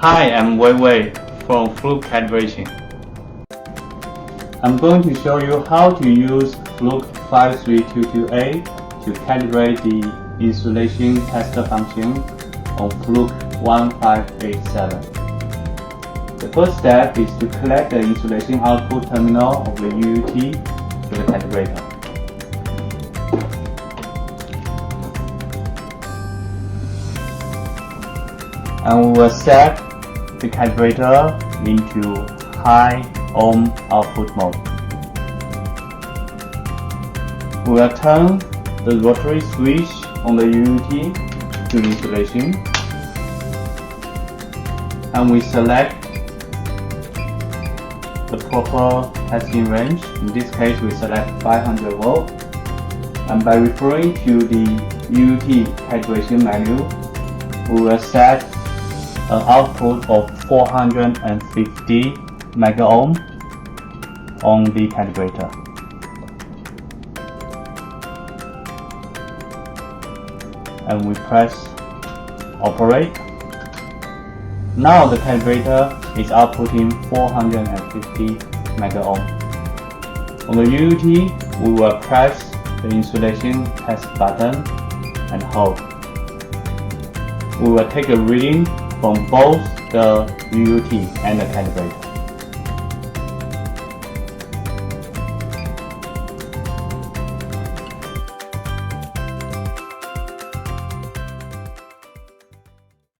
Hi, I'm Wei Wei from Fluke Calibration. I'm going to show you how to use Fluke 5322A to calibrate the insulation tester function on Fluke 1587. The first step is to connect the insulation output terminal of the UUT to the calibrator. And we will set the calibrator into high ohm output mode. We will turn the rotary switch on the UUT to insulation, and we select the proper testing range. In this case, we select 500 volt, and by referring to the UUT calibration manual, we will set an output of 450 mega ohm on the calibrator. And we press operate. Now the calibrator is outputting 450 mega ohm. On the UUT, we will press the insulation test button and hold. We will take a reading from both the UUT and the calibrator.